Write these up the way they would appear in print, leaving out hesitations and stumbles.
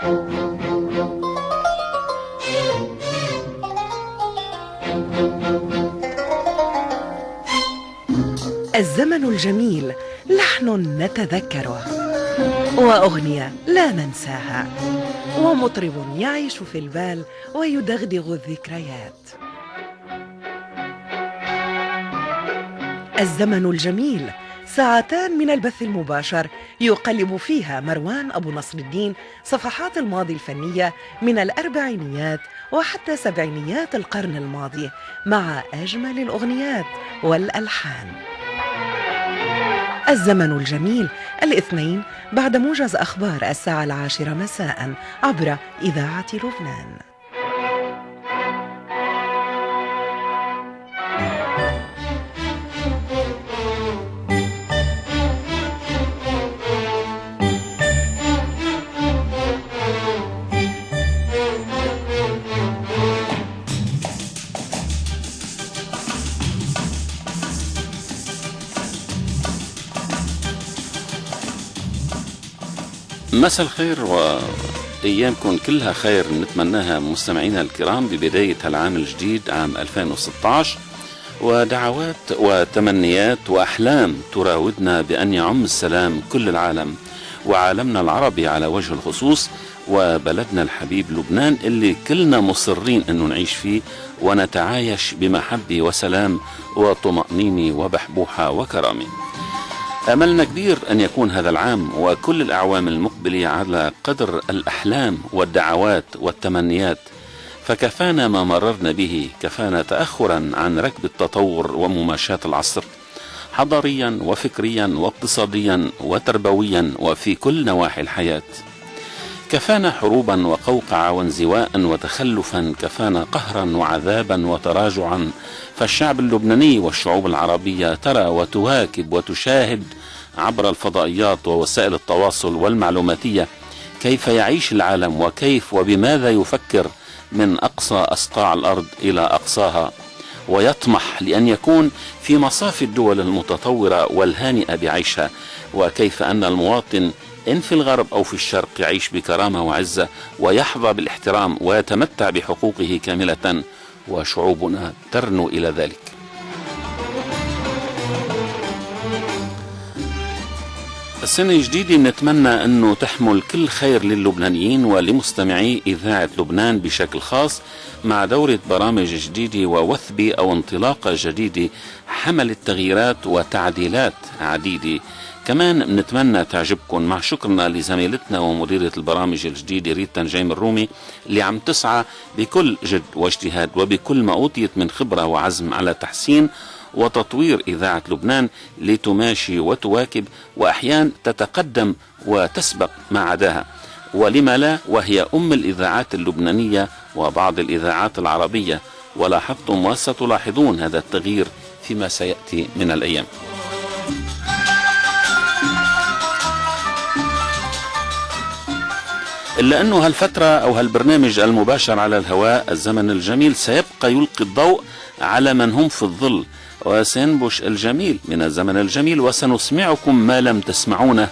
الزمن الجميل لحن نتذكره، وأغنية لا ننساها، ومطرب يعيش في البال ويدغدغ الذكريات. الزمن الجميل ساعتان من البث المباشر يقلب فيها مروان أبو نصر الدين صفحات الماضي الفنية من الأربعينيات وحتى سبعينيات القرن الماضي مع أجمل الأغنيات والألحان. الزمن الجميل الاثنين بعد موجز أخبار 10:10 مساء عبر إذاعة لبنان. مساء الخير وأيامكم كلها خير نتمناها مستمعينا الكرام ببداية العام الجديد عام 2016، ودعوات وتمنيات وأحلام تراودنا بأن يعم السلام كل العالم وعالمنا العربي على وجه الخصوص، وبلدنا الحبيب لبنان اللي كلنا مصرين أنه نعيش فيه ونتعايش بمحبة وسلام وطمأنينة وبحبوحة وكرامة. أملنا كبير أن يكون هذا العام وكل الأعوام المقبلة على قدر الأحلام والدعوات والتمنيات، فكفانا ما مررنا به، كفانا تأخرا عن ركب التطور ومماشاة العصر حضاريا وفكريا واقتصاديا وتربويا وفي كل نواحي الحياة. كفانا حروبا وقوقعة وانزواء وتخلفا، كفانا قهرا وعذابا وتراجعا، فالشعب اللبناني والشعوب العربية ترى وتواكب وتشاهد عبر الفضائيات ووسائل التواصل والمعلوماتية كيف يعيش العالم وكيف وبماذا يفكر من أقصى أصقاع الأرض إلى أقصاها، ويطمح لأن يكون في مصاف الدول المتطورة والهانئة بعيشها، وكيف أن المواطن إن في الغرب أو في الشرق يعيش بكرامة وعزة ويحظى بالاحترام ويتمتع بحقوقه كاملة، وشعوبنا ترنو إلى ذلك. السنة الجديدة نتمنى أنه تحمل كل خير للبنانيين ولمستمعي إذاعة لبنان بشكل خاص، مع دورة برامج جديدة ووثبة أو انطلاقة جديدة حملت تغييرات وتعديلات عديدة. كمان نتمنى تعجبكم، مع شكرنا لزميلتنا ومديرة البرامج الجديدة ريتا نجيم الرومي اللي عم تسعى بكل جد واجتهاد وبكل ما أوتيت من خبرة وعزم على تحسين وتطوير إذاعة لبنان لتماشي وتواكب وأحيان تتقدم وتسبق ما عداها، ولما لا، وهي أم الإذاعات اللبنانية وبعض الإذاعات العربية، ولاحظتم وستلاحظون هذا التغيير فيما سيأتي من الأيام. إلا أنه هالفترة أو هالبرنامج المباشر على الهواء الزمن الجميل سيبقى يلقي الضوء على من هم في الظل، وسينبش الجميل من الزمن الجميل، وسنسمعكم ما لم تسمعونه،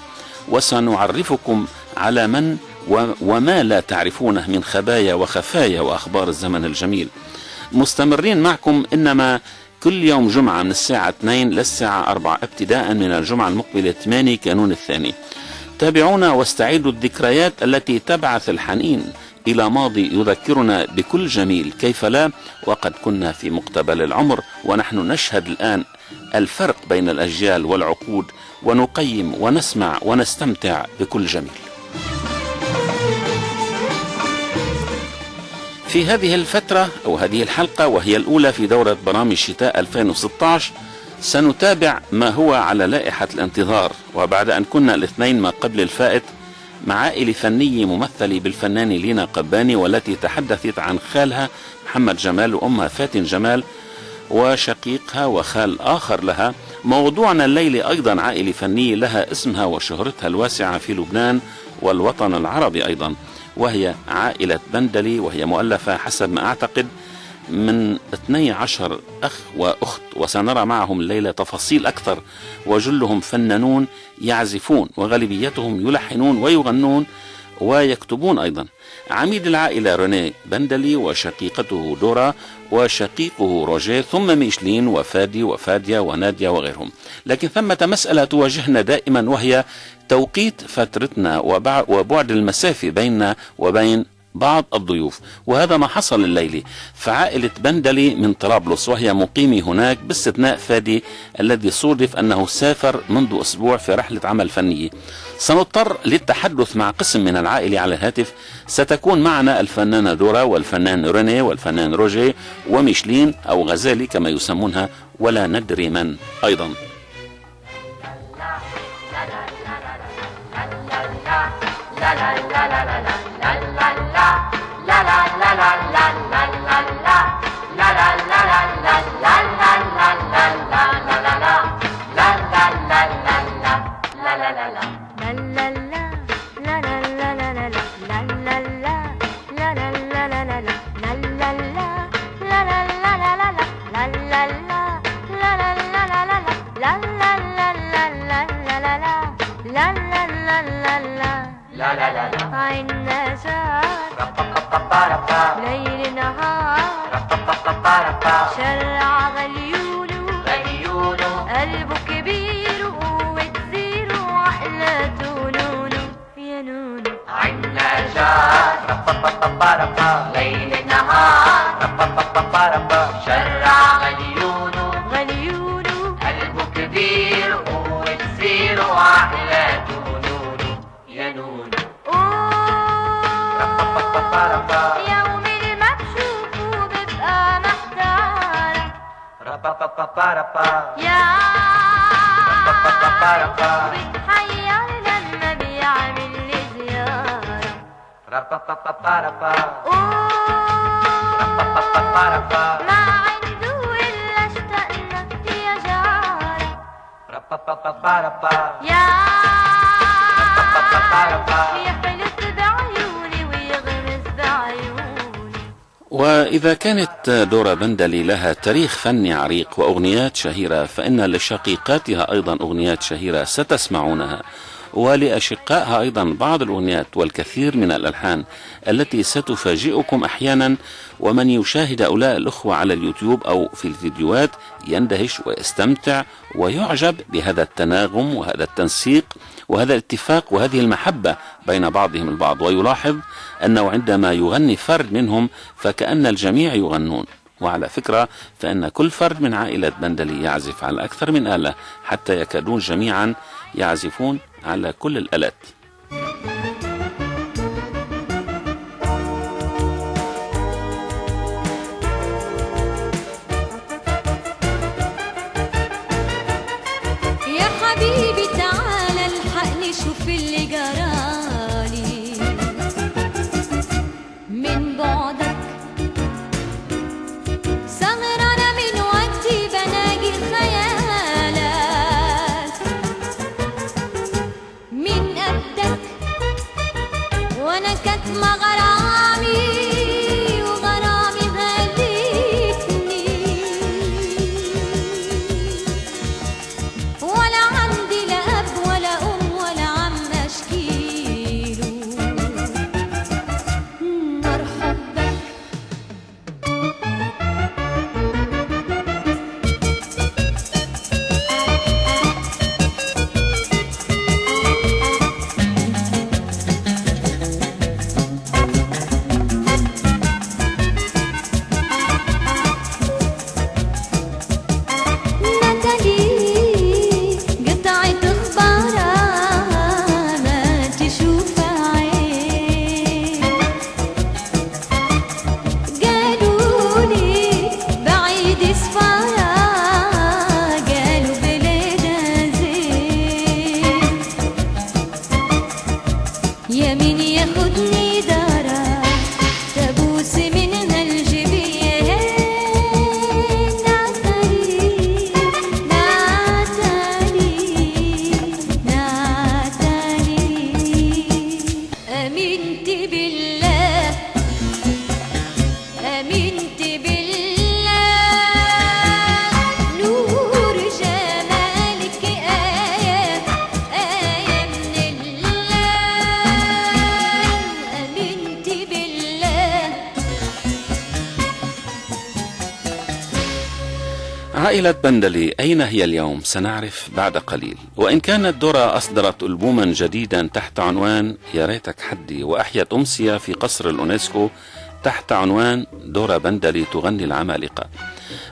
وسنعرفكم على من وما لا تعرفونه من خبايا وخفايا وأخبار الزمن الجميل. مستمرين معكم، إنما كل يوم جمعة من الساعة 2 للساعة 4 ابتداء من الجمعة المقبلة 8 كانون الثاني. تابعونا واستعيدوا الذكريات التي تبعث الحنين إلى ماضي يذكرنا بكل جميل، كيف لا وقد كنا في مقتبل العمر ونحن نشهد الآن الفرق بين الأجيال والعقود، ونقيم ونسمع ونستمتع بكل جميل. في هذه الفترة أو هذه الحلقة، وهي الأولى في دورة برامج شتاء 2016، سنتابع ما هو على لائحة الانتظار. وبعد أن كنا الاثنين ما قبل الفائت مع عائلة فنية ممثلة بالفنانة لينا قباني، والتي تحدثت عن خالها محمد جمال وأمها فاتن جمال وشقيقها وخال آخر لها، موضوعنا الليلة أيضا عائلة فنية لها اسمها وشهرتها الواسعة في لبنان والوطن العربي أيضا، وهي عائلة بندلي، وهي مؤلفة حسب ما أعتقد من 12 أخ وأخت، وسنرى معهم الليلة تفاصيل أكثر، وجلهم فنانون يعزفون وغالبيتهم يلحنون ويغنون، ويكتبون أيضا: عميد العائلة روني بندلي وشقيقته دورا وشقيقه روجيه، ثم ميشلين وفادي وفاديا وناديا وغيرهم. لكن ثمة مسألة تواجهنا دائما، وهي توقيت فترتنا وبعد المسافة بيننا وبين بعض الضيوف، وهذا ما حصل الليلة. فعائلة بندلي من طرابلس وهي مقيمة هناك، باستثناء فادي الذي صودف أنه سافر منذ أسبوع في رحلة عمل فنية. سنضطر للتحدث مع قسم من العائلة على الهاتف. ستكون معنا الفنانة دورا والفنان ريني والفنان روجيه وميشلين أو غزالي كما يسمونها، ولا ندري من أيضا. عنا شهر ليل نهار شرع غليونه قلبه كبير وقوة زيرو وعقلاته نونو يا نونو. عنا شهر ليل نهار شرع غليونه قلبه كبير وقوة زيرو وعقلاته نونو يا نونو. يوم المكشوف وببقى محتارة يا بتحير لما بيعمل لي زيارة ما عنده إلا اشتقنا يا جارة يا يحلف بعيوني ويغمز بعيوني. وإذا كانت دورا بندلي لها تاريخ فني عريق وأغنيات شهيرة، فإن لشقيقاتها أيضا أغنيات شهيرة ستسمعونها، ولأشقائها أيضا بعض الأغنيات والكثير من الألحان التي ستفاجئكم أحيانا. ومن يشاهد هؤلاء الأخوة على اليوتيوب أو في الفيديوهات يندهش ويستمتع ويعجب بهذا التناغم وهذا التنسيق وهذا الاتفاق وهذه المحبة بين بعضهم البعض، ويلاحظ أنه عندما يغني فرد منهم فكأن الجميع يغنون. وعلى فكرة فإن كل فرد من عائلة بندلي يعزف على أكثر من آلة، حتى يكادون جميعا يعزفون على كل الآلات. يا حبيبي تعالى الحقني شوف اللي جرالي من بعدك، سهرانة من وقتي بناجي خيالك من قدك، وانا كاتمة غرامي وغرامي غالبني، ولا عندي لا اب ولا ام ولا عم اشكيله نار حبك. نتالي قطعت اخبارها ما تشوف عين، قالولي بعيد سفارة قالوا بلادها زين، يا مين ياخدني دارا تبوس منها الجبين. ناتالي ناتالي ناتالي آمنت بالله آمنت بالله نور جمالك آية آية من الله. عائلة بندلي أين هي اليوم؟ سنعرف بعد قليل. وإن كانت دورا أصدرت ألبوما جديدا تحت عنوان يا ريتك حدي، وأحيت أمسية في قصر الأونسكو تحت عنوان دورا بندلي تغني العمالقة،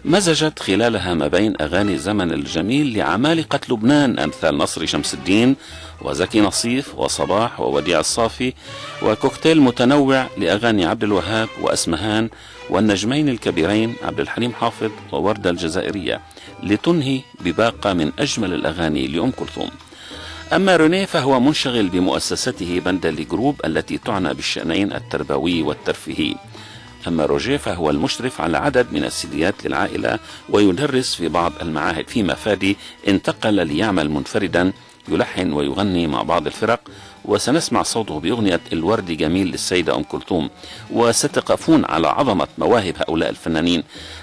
مزجت خلالها ما بين أغاني زمن الجميل لعمالقة لبنان أمثال نصر شمس الدين وزكي نصيف وصباح ووديع الصافي، وكوكتيل متنوع لأغاني عبد الوهاب وأسمهان والنجمين الكبيرين عبد الحليم حافظ ووردة الجزائرية، لتنهي بباقة من أجمل الأغاني لأم كلثوم. أما رونيه فهو منشغل بمؤسسته بندلي جروب التي تعنى بالشأنين التربوي والترفيهي. أما روجيه فهو المشرف على عدد من السيديات للعائلة ويدرس في بعض المعاهد، فيما فادي انتقل ليعمل منفردا يلحن ويغني مع بعض الفرق. وسنسمع صوته بأغنية الورد جميل للسيدة أم كلثوم، وستقفون على عظمة مواهب هؤلاء الفنانين.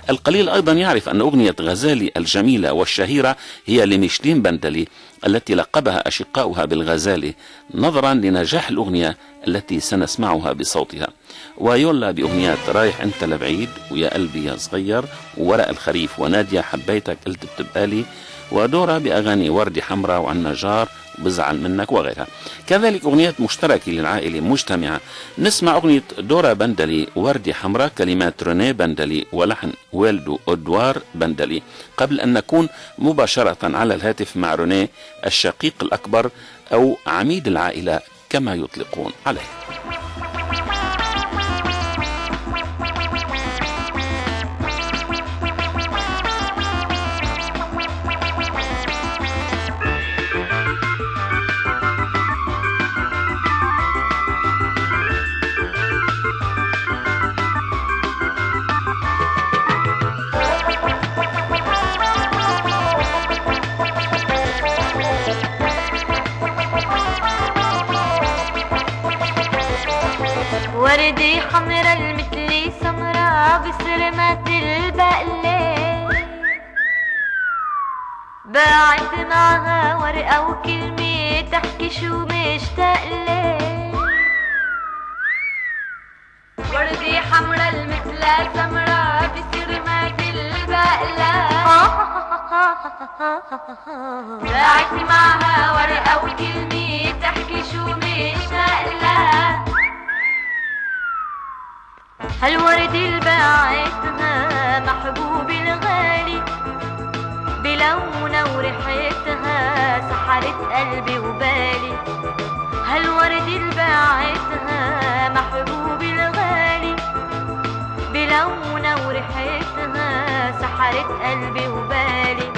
القليل أيضا يعرف أن أغنية غزالي الجميلة والشهيرة هي لميشلين بندلي التي لقبها أشقاؤها بالغزالي نظرا لنجاح الأغنية التي سنسمعها بصوتها. ويولا بأغنيات رايح أنت لبعيد ويا قلبي يا صغير وورق الخريف ونادية حبيتك قلت بتبقالي، ودورة بأغاني وردي حمراء وعنا جار وبزعل منك وغيرها. كذلك أغنيات مشتركة للعائلة مجتمعة. نسمع أغنية دورة بندلي وردي حمراء، كلمات رونيه بندلي ولحن والدو أدوار بندلي، قبل أن نكون مباشرة على الهاتف مع رونيه الشقيق الأكبر أو عميد العائلة كما يطلقون عليه. وردي حمرا المثلي سمرا بسرمات البقلة، باعت معها ورقة وكلمة تحكي شو مشتاق لي. وردي حمرا المثلى سمرا بسرمات البقلة، باعت معها ورقة وكلمة تحكي شو مشتاق لها. هالورد الباعتها محبوبي الغالي بلونها وريحتها سحرت قلبي وبالي. هالورد الباعتها محبوبي الغالي بلونها وريحتها سحرت قلبي وبالي.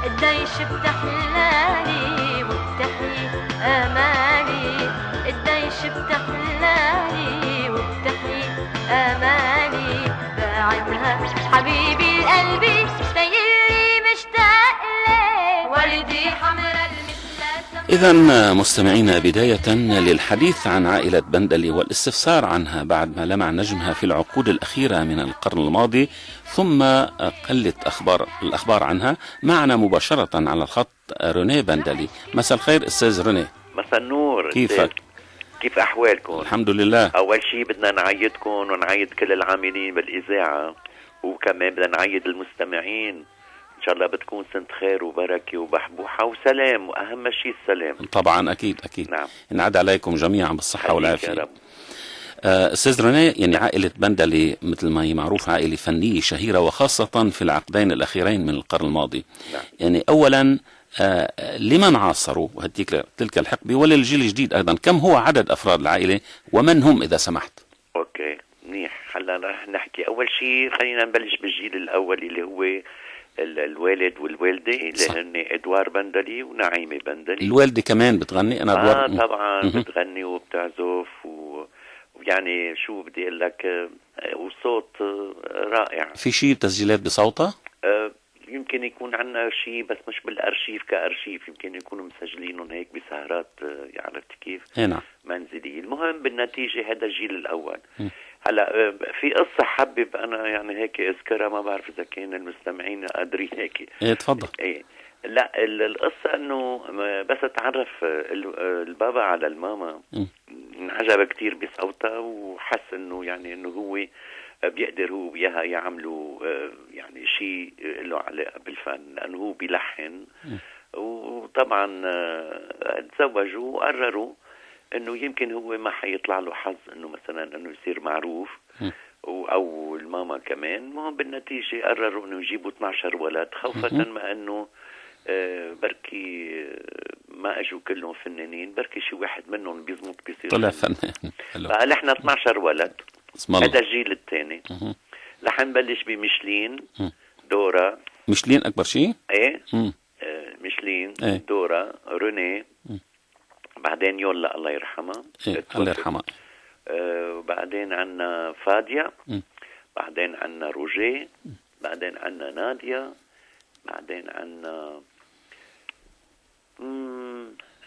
قديش بتحلالي وبتحيي امالي، قديش بتحلالي وبتحيي امالي. باعتها حبيبي القلبي تيلي مشتاق لي. وردي حمرا إذا مستمعينا، بداية للحديث عن عائلة بندلي والاستفسار عنها بعد ما لمع نجمها في العقود الأخيرة من القرن الماضي، ثم قلت الأخبار عنها، معنا مباشرة على الخط رونيه بندلي. مساء الخير أستاذ رونيه. مساء النور. كيفك؟ كيف أحوالكم؟ الحمد لله. أول شيء بدنا نعيدكم ونعيد كل العاملين بالإذاعة، وكمان بدنا نعيد المستمعين. إن شاء الله بتكون سنة خير وبركة وبحبوحة وسلام، وأهم شيء السلام. طبعا أكيد. نعم. ينعاد عليكم جميعا بالصحة والعافية يا رب. أستاذ رونيه، يعني عائلة بندلي مثل ما هي معروف عائلة فنية شهيرة، وخاصة في العقدين الأخيرين من القرن الماضي. نعم. يعني أولا لمن عاصروا تلك الحقبة وللجيل الجديد أيضا، كم هو عدد أفراد العائلة ومن هم إذا سمحت؟ أوكي منيح. هلا رح نحكي. أول شيء خلينا نبلش بالجيل الأول اللي هو الوالد والوالدة اللي هن إدوار بندلي ونعيمة بندلي. الوالدة كمان بتغني؟ أنا أدوار طبعا بتغني وبتعزف ويعني شو بدي أقول لك، وصوت رائع. في شيء تسجيلات بصوتها؟ يمكن يكون عنا شيء بس مش بالأرشيف كأرشيف، يمكن يكونوا مسجلينهم هيك بسهرات، عرفت كيف؟ نعم. منزلية. المهم بالنتيجة هذا الجيل الأول. هلا في قصة حبب أنا يعني هيك أذكرها، ما بعرف إذا كان المستمعين قادرين هيك. تفضل. لا القصة إنه بس تعرف البابا على الماما، انعجب كتير بصوتها وحس إنه يعني إنه هو بيقدر هو وياها يعملوا يعني شيء له علاقة بالفن، لأنه هو بيلحن. وطبعا تزوجوا وقرروا انه يمكن هو ما حيطلع له حظ انه مثلا انه يصير معروف، او الماما كمان. المهم بالنتيجة قرروا انه يجيبوا 12 ولد، خوفة ما انه بركي ما اجوا كلهم فنانين، بركي شي واحد منهم بيزمط بيصير طلع فنان. فقال احنا 12 ولد، اسم الله. هذا الجيل الثاني. رح نبلش بميشلين، دورا. ميشلين اكبر شيء؟ ايه ميشلين، ايه. دورا، روني، بعدين يولا الله يرحمها. إيه. الله يرحمها. وبعدين عنا فاديا، بعدين عنا روجيه، بعدين عنا ناديا، بعدين عنا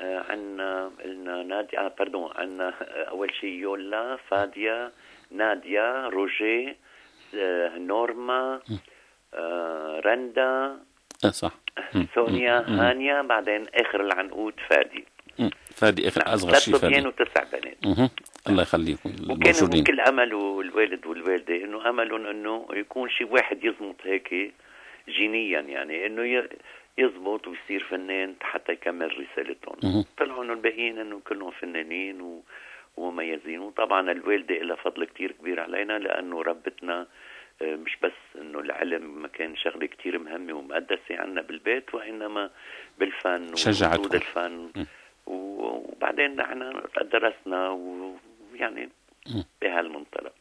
عنا قلنا ناديا باردون، عنا اول شيء يولا، فاديا، ناديا، روجيه، نورما، رندا، صح، سونيا، هانيا، بعدين اخر العنقود فادي. فادي اخر اصغر شيء. 3 صبيان و9 بنات. الله يخليكم وكان الموجودين. كل امله الوالد والوالده انه املهم انه يكون شي واحد يزمط هيك جينيا، يعني انه يزبط ويصير فنان حتى يكمل رسالتهم. طلعوا انه الباقيين انه كلهم فنانين ومميزين. وطبعا الوالده لها فضل كتير كبير علينا، لانه ربتنا مش بس انه العلم ما كان شغله كتير مهمه ومقدسه عنا بالبيت، وانما بالفن ووجود الفن. وبعدين نحن درسنا ويعني بهالمنطلق.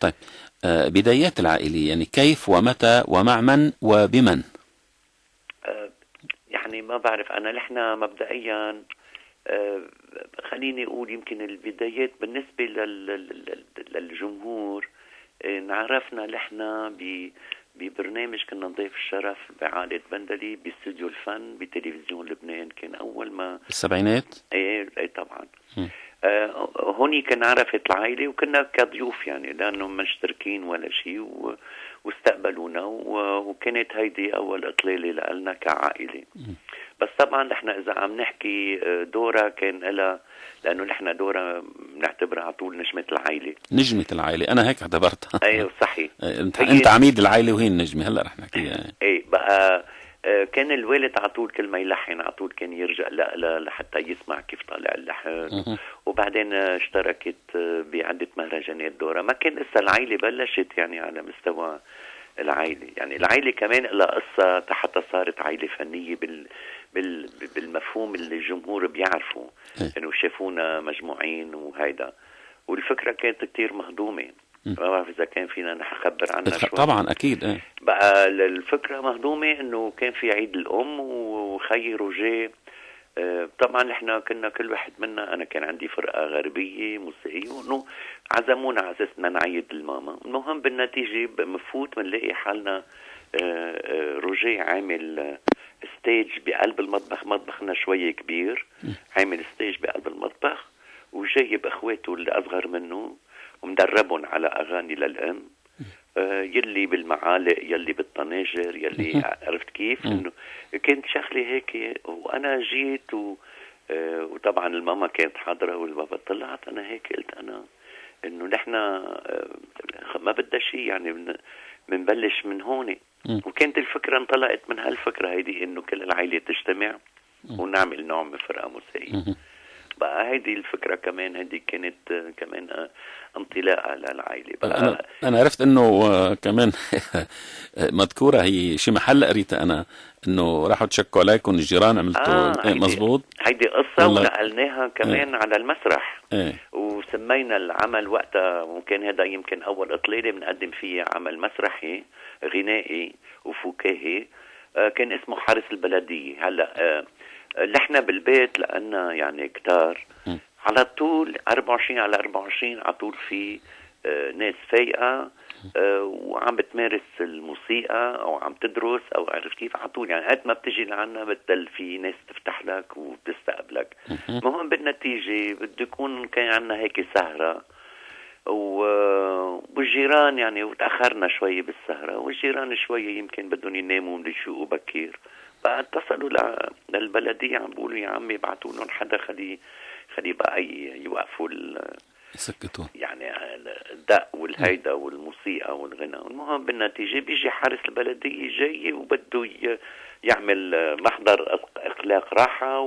طيب بدايات العائلية يعني كيف ومتى ومع من وبمن؟ يعني ما بعرف أنا. نحن مبدئيا خليني أقول يمكن البدايات بالنسبة للجمهور نعرفنا نحن ببرنامج كنا نضيف الشرف بعائلة بندلي باستوديو الفن بتلفزيون لبنان. كان أول ما بالسبعينات. ايه طبعا. هوني كنا عرفت العائلة وكنا كضيوف يعني، لأنه مشتركين ولا شيء، واستقبلونا وكانت هيدي أول إطلالة لنا كعائلة. بس طبعا نحن إذا عم نحكي دورة كان لها، لأنه نحن دورة بنعتبرها على طول نجمة العائلة. نجمة العائلة أنا هيك اعتبرتها. أيوة صحيح. أنت عميد العائلة وهي النجمة. هلأ رح نحكيها. ايه بقى كان الوالد على طول كل ما يلحن على طول كان يرجع لحتى يسمع كيف طالع اللحن. وبعدين اشتركت بعدة مهرجانات دورة. ما كان لسه العائلة بلشت يعني على مستوى العائلة، يعني العائلة كمان لها قصة حتى صارت عائلة فنية بالمفهوم اللي الجمهور بيعرفوا انه شافونا مجموعين وهيدا. والفكرة كانت كتير مهضومة. ما بعرف إذا كان فينا نخبر عنها شوي. طبعا أكيد. بقى الفكرة مهضومة إنه كان في عيد الأم وخي روجيه. طبعا نحن كنا كل واحد منا، أنا كان عندي فرقة غربية موسيقية، وإنه عزمونا على أساس بدنا نعيد الماما. المهم بالنتيجة بنفوت بنلاقي حالنا روجيه عامل ستيج بقلب المطبخ، مطبخنا شوية كبير، عامل ستيج بقلب المطبخ وجايب أخواته اللي أصغر منه ومدربهم على أغاني للأم، يلي بالمعالق يلي بالطناجر يلي عرفت كيف. إنه كانت شغلة هيك. وأنا جيت وطبعا الماما كانت حاضرة والبابا. طلعت أنا هيك قلت أنا إنه نحن ما بدها شيء يعني منبلش من هون. وكانت الفكرة انطلقت من هالفكرة هيدي إنه كل العائلة تجتمع ونعمل نوع من فرقة موسيقية. بقى هيدي الفكرة كمان هيدي كانت كمان انطلاقة للعائلة. أنا عرفت إنه كمان مذكورة هي شي محل قريتها أنا إنه راحوا تشكوا عليكم الجيران عملتوا مزبوط. هيدي قصة ونقلناها كمان على المسرح. وسمينا العمل وقتها، وكان هذا يمكن أول إطلالة بنقدم فيه عمل مسرحي غنائي وفكاهي. كان اسمه حارس البلدية. هلأ نحن بالبيت لأننا يعني كتار على طول 24 على 24 على طول في ناس فايقة وعم بتمارس الموسيقى أو عم تدرس أو عرف كيف. على طول يعني قد ما بتجي لعنا بتدل في ناس تفتح لك وبتستقبلك. المهم بالنتيجة بده يكون كان عنا هيك سهرة والجيران يعني وتأخرنا شوي بالسهرة، والجيران شوية يمكن بدهم يناموا من يشوقوا بكير. فاتصلوا للبلدية عم بيقولوا يا عمي ابعتوا لهم حدا خلي بقى يوقفوا يسكتون. يعني الدق والهيدا والموسيقى والغنى. المهم بالنتيجة بيجي حارس البلدية جاي وبده يعمل محضر إقلاق راحة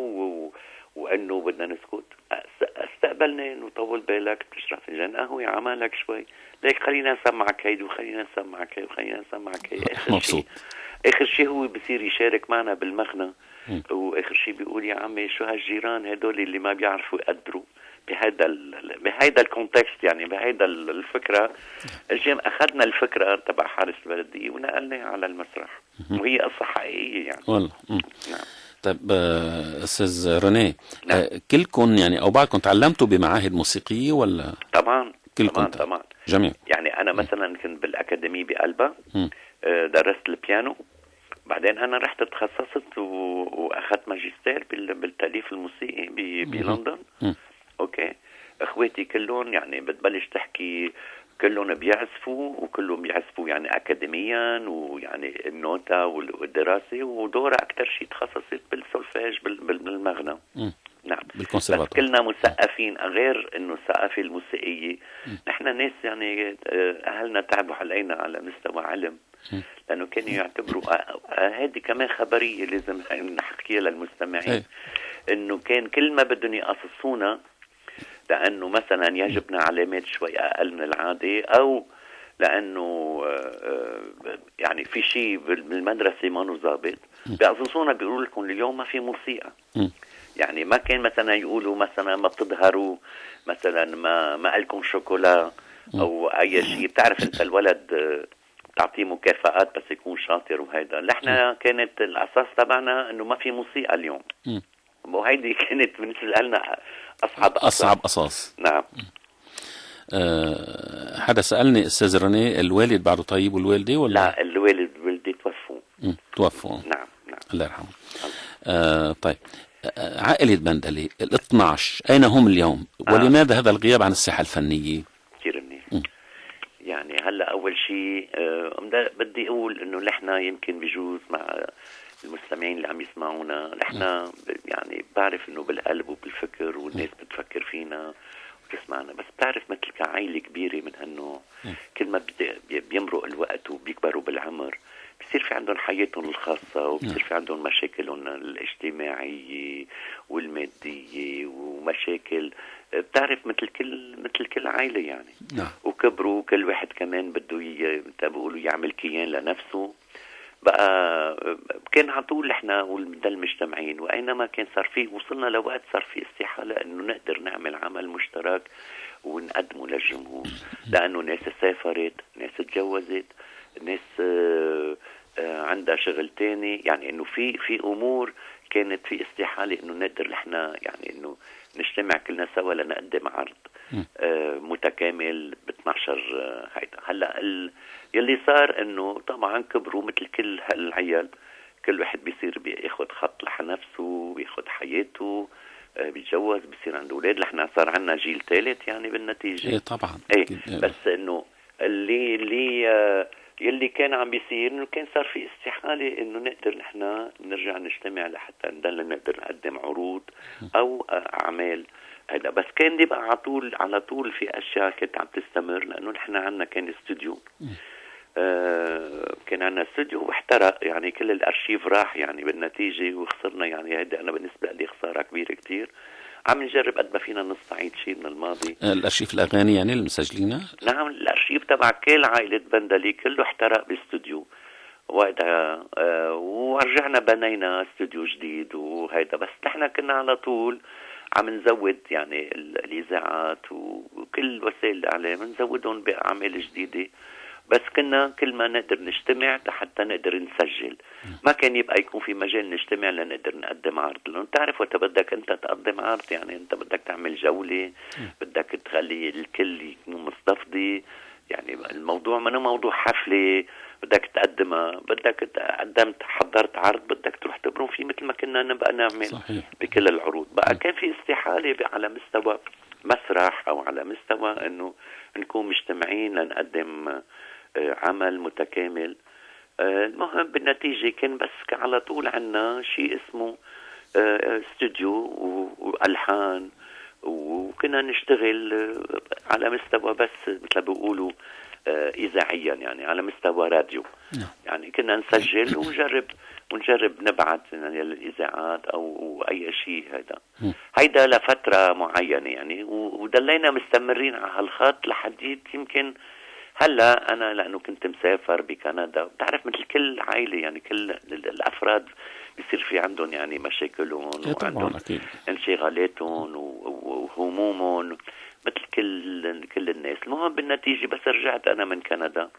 وإنه بدنا نسكت. استقبلنا إنه طول بالك بتشرب فنجان قهوة عمالك شوي، ليك خلينا نسمعك هيدي وخلينا نسمعك هيدي وخلينا نسمعك هيدي. مبسوط. آخر شيء هو بصير يشارك معنا بالمغنى، وآخر شيء بيقول يا عمي شو هالجيران هدول اللي ما بيعرفوا يقدروا بهيدا الكونتكست، يعني بهيدا الفكرة. أخذنا الفكرة تبع حارس البلدية ونقلناها على المسرح، وهي قصة حقيقية يعني. والله. نعم. طيب أستاذ رنيه، نعم. كلكم يعني أو بعضكم تعلمتوا بمعاهد موسيقية ولا؟ طبعا كلكم طبعا جميع. يعني أنا مثلا كنت بالأكاديمية بقلبة، درست البيانو، بعدين أنا رحت تخصصت وأخذت ماجستير بالتأليف الموسيقي بلندن. أوكي. إخواتي كلهم يعني بتبلش تحكي كلهم بيعزفوا، وكلهم بيعزفوا يعني أكاديميا، ويعني النوتة والدراسة، ودورة أكتر شيء تخصصت بالسولفاج بالمغنى. نعم. بس كلنا مثقفين، غير انه الثقافة الموسيقية نحن ناس يعني اهلنا تعبوا علينا على مستوى علم، لانه كانوا يعتبروا هذه كمان خبرية لازم نحكيها للمستمعين، انه كان كل ما بدهم يقصصونا لانه مثلا يجبنا علامات شوي اقل من العادة، او لانه يعني في شيء بالمدرسة ما ظابط، بيقصصونا بيقولوا لكم اليوم ما في موسيقى. يعني ما كان مثلا يقولوا مثلا ما بتظهروا، مثلا ما لكم شوكولا او اي شيء. بتعرف انت الولد تعطيه مكافآت بس يكون شاطر وهيدا. نحن كانت الاساس تبعنا انه ما في موسيقى اليوم، وهيدي كانت بالنسبه لنا اصعب اساس. نعم. حدا سألني أستاذ رنيه، الوالد بعده طيب والوالدة ولا؟ لا، الوالد والدي توفوا. نعم. الله يرحمه. طيب، عائلة بندلي ال12 أين هم اليوم؟ ولماذا هذا الغياب عن الساحة الفنية؟ كثير منيح. يعني هلا أول شيء بدي أقول إنه نحن يمكن بجوز مع المستمعين اللي عم يسمعونا، نحن يعني بعرف إنه بالقلب وبالفكر والناس بتفكر فينا وتسمعنا، بس بتعرف مثل كعائلة كبيرة من هالنوع كل ما بيمرق الوقت وبيكبروا بالعمر بصير في عندهم حياتهم الخاصة، وبصير في عندهم مشاكلهم الاجتماعية والمادية ومشاكل، بتعرف مثل كل عائلة يعني. وكبروا كل واحد كمان بده بيقولوا يعمل كيان لنفسه. بقى كان على طول احنا ونضل مجتمعين، واينما كان صار فيه وصلنا لوقت صار فيه استحالة انه نقدر نعمل عمل مشترك ونقدمه للجمهور، لانه ناس سافرت، ناس تجوزت، ناس عندها شغل تاني، يعني انه في امور كانت في استحالة انه نقدر احنا يعني انه نجتمع كلنا سوا لنقدم عرض متكامل ب 12 هيدا. هلا يلي صار انه طبعا كبروا مثل كل هالعيال، كل واحد بيصير بياخد خط لنفسه، بياخد حياته، بيتجوز، بيصير عنده اولاد. نحن صار عندنا جيل ثالث يعني بالنتيجة. طبعا. بس انه يلي كان عم بيصير انه كان صار في استحالة انه نقدر نحن نرجع نجتمع لحتى نضل نقدر نقدم عروض او اعمال هذا. بس كان يبقى على طول في اشياء كانت عم تستمر، لانه نحن عندنا كان استوديو، كان عندنا استوديو واحترق، يعني كل الارشيف راح يعني بالنتيجة وخسرنا. يعني هيدا انا بالنسبة لي خسارة كبيرة كتير. عم نجرب قد ما فينا نستعيد شيء من الماضي. الارشيف الاغاني يعني المسجلينها؟ نعم، الارشيف تبع كل عائلة بندلي كله احترق باستوديو وقتها، ورجعنا بنينا استوديو جديد وهيدا. بس نحن كنا على طول عم نزود يعني الاذاعات وكل وسائل الاعلام نزودهم باعمال جديده، بس كنا كل ما نقدر نجتمع حتى نقدر نسجل. ما كان يبقى يكون في مجال نجتمع لنقدر نقدم عرض، لأنه تعرف وقت بدك أنت تقدم عرض يعني أنت بدك تعمل جولة، بدك تخلي الكل يكون مستفضي، يعني الموضوع منه موضوع حفلة بدك تقدمها، بدك قدمت حضرت عرض بدك تروح تبرم فيه مثل ما كنا نبقى نعمل. صحيح. بكل العروض. بقى كان في استحالة على مستوى مسرح أو على مستوى أنه نكون مجتمعين لنقدم عمل متكامل. المهم بالنتيجة كان بس على طول عنا شيء اسمه استوديو وألحان وكنا نشتغل على مستوى بس مثل بيقولوا إذاعيا، يعني على مستوى راديو. يعني كنا نسجل ونجرب نبعث للإذاعات أو أي شيء. هيدا لفترة معينة يعني، ودلينا مستمرين على هالخط لحديت يمكن هلا. أنا لأنه كنت مسافر بكندا، بتعرف مثل كل عائلة يعني كل الأفراد بيصير في عندهم يعني مشاكلهم وعندهم انشغالاتهم وهمومهم مثل كل الناس. المهم بالنتيجة بس رجعت أنا من كندا،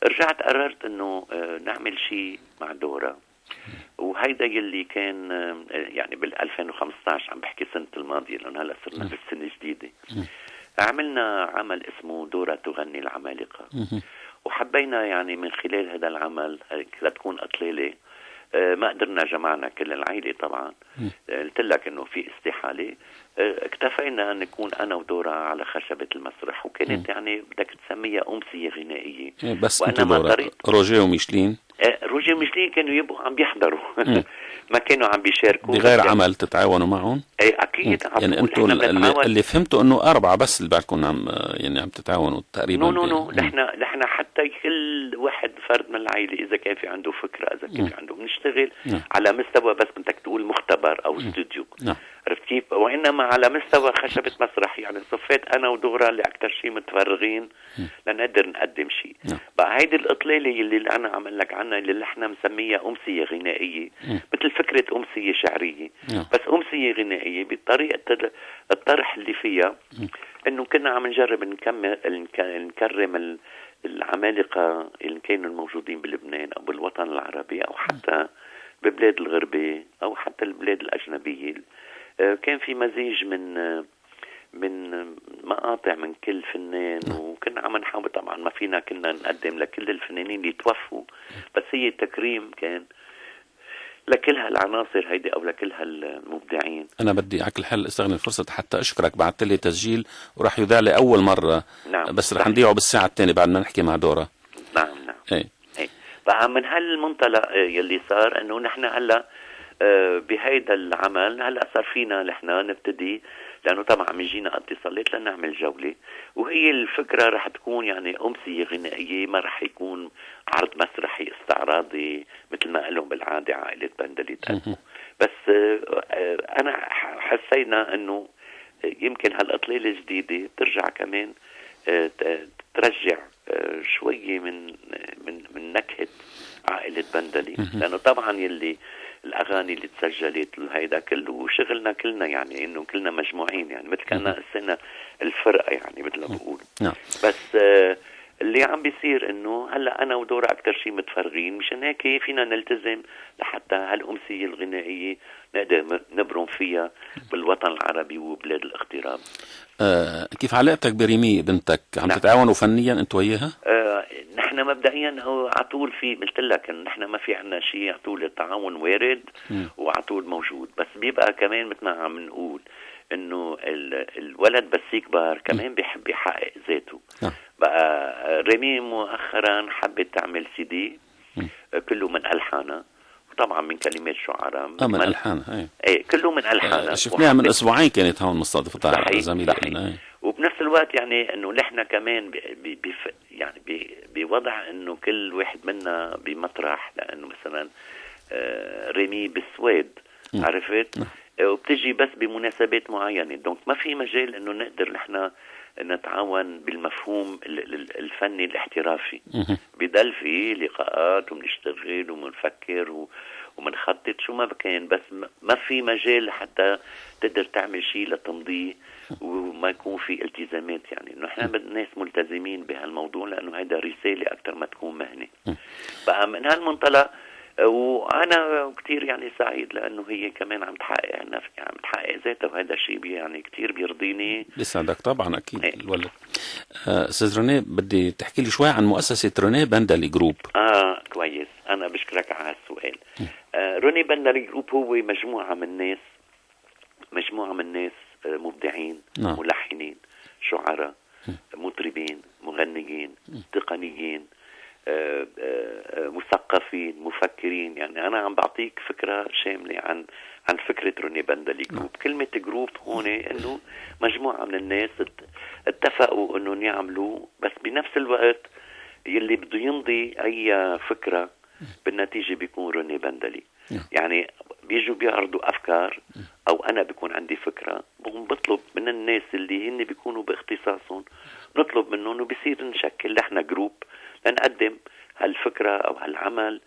رجعت قررت إنه نعمل شيء مع دورة. وهيدا يلي كان يعني بال 2015، عم بحكي سنة الماضية لأنه هلا صرنا بالسنة الجديدة. عملنا عمل اسمه دورة تغني العمالقة، وحبينا يعني من خلال هذا العمل لتكون أطلالة. ما قدرنا جمعنا كل العائلة طبعا. قلت لك انه في استحالة. اكتفينا ان نكون انا ودورة على خشبة المسرح، وكانت يعني بدك تسميها امسية غنائية. بس انتوا دورة روجيه وميشلين؟ روجيه وميشلين كانوا يبقوا عم بيحضروا ما كانوا عم بيشاركوا بغير عمل تتعاونوا معهم. اكيد. يعني انتوا اللي فهمتوا انه 4 بس اللي بعدكم عم تتعاونوا تقريبا. نو نحن حتى كل واحد فرد من العائلة اذا كان في عنده فكرة، اذا كان في عنده بنشتغل على مستوى بس بدك تقول مختبر او استوديو. عرفت كيف؟ وانما على مستوى خشبة مسرح. يعني صفيت انا ودورة اللي اكثر شيء متفرغين لنقدر نقدم شيء. بقى هيدي الاطلالة اللي انا عم لك عنها اللي احنا مسميها امسية غنائية، مثل فكرة امسية شعرية بس امسية غنائية. بطريقة الطرح اللي فيها انه كنا عم نجرب نكرم العمالقة اللي كانوا الموجودين بلبنان او بالوطن العربي او حتى ببلاد الغربية او حتى البلاد الاجنبية. كان في مزيج من مقاطع من كل فنان، وكنا عم نحاول طبعا ما فينا كنا نقدم لكل الفنانين اللي توفوا، بس هي تكريم كان لكل هالعناصر هيدي او لكل هالمبدعين. انا بدي على كل حال استغل الفرصه حتى اشكرك. بعثت لي تسجيل وراح يذاع لي اول مره. بس رح نذيعه بالساعه الثانيه بعد ما نحكي مع دورة. نعم. ايه. بقى من هالمنطلق يلي صار انه نحن هلا بهيدا العمل هلا صار فينا نحن نبتدي، لانه طبعا بيجينا اتصالات لنعمل جوله. وهي الفكره رح تكون يعني امسيه غنائيه، ما رح يكون عرض مسرحي استعراضي مثل ما قالوا بالعاده عائله بندلي تقدموا. بس انا حسينا انه يمكن هالاطلاله الجديده ترجع كمان ترجع شويه من نكهه عائله بندلي، لانه طبعا يلي الاغاني اللي تسجلت هيدا كله شغلنا كلنا، يعني انه كلنا مجموعين، يعني مثل كنا السنه الفرقه يعني مثل ما بقول. بس اللي عم بيصير انه هلا انا ودورة اكثر شيء متفرغين، مشان هيك فينا نلتزم لحتى هالامسيه الغنائيه نقدر نبرم فيها بالوطن العربي وبلاد الاغتراب. كيف علاقتك بريمي بنتك؟ عم تتعاونوا فنيا انت وياها؟ نحن مبدئيا هو عطول في قلت لك ان نحن ما في عنا شيء، عطول التعاون وارد وعطول موجود، بس بيبقى كمان مثل ما عم نقول انه الولد بس يكبر كمان بيحب يحقق ذاته. بقى ريمي مؤخرا حبت تعمل CD كله من ألحانها، وطبعا من كلمات شعراء. من ألحانها. كله من ألحانها. شفناها من أسبوعين كانت هون مستضيفتها زميلي. وبنفس الوقت يعني انه نحن كمان يعني بوضع انه كل واحد منا بمطرح، لانه مثلا ريمي بالسويد عرفت، وبتجي بس بمناسبات معينة، دونك ما في مجال انه نقدر نحن نتعاون بالمفهوم الفني الاحترافي. بضل في لقاءات وبنشتغل وبنفكر ومنخطط شو ما كان، بس ما في مجال حتى تقدر تعمل شيء لتمضيه وما يكون في التزامات. يعني انه احنا الناس ملتزمين بهالموضوع، لانه هيدا رسالة اكثر ما تكون مهنة. بقى من هالمنطلق وانا كتير يعني سعيد، لانه هي كمان عم تحقق نفسها، عم تحقق ذاتها، وهذا الشيء يعني كتير بيرضيني. بيسعدك طبعا اكيد. الولد استاذ روني، بدي تحكي لي شوي عن مؤسسة روني بندلي جروب. كويس، انا بشكرك على هالسؤال. روني بندلي جروب هو مجموعة من ناس مبدعين، ملحنين، شعراء، مطربين، مغنيين، تقنيين، مثقفين، مفكرين. يعني أنا عم بعطيك فكرة شاملة عن فكرة روني بندلي جروب. كلمة جروب هون إنه مجموعة من الناس اتفقوا إنه يعملوا، بس بنفس الوقت يلي بده يمضي أي فكرة بالنتيجة بيكون روني بندلي. يعني بيجوا بيعرضوا أفكار، أو أنا بيكون عندي فكرة، بطلب من الناس اللي هن بيكونوا باختصاصهم، نطلب منهم وبصير نشكل نحن جروب لنقدم هالفكرة أو هالعمل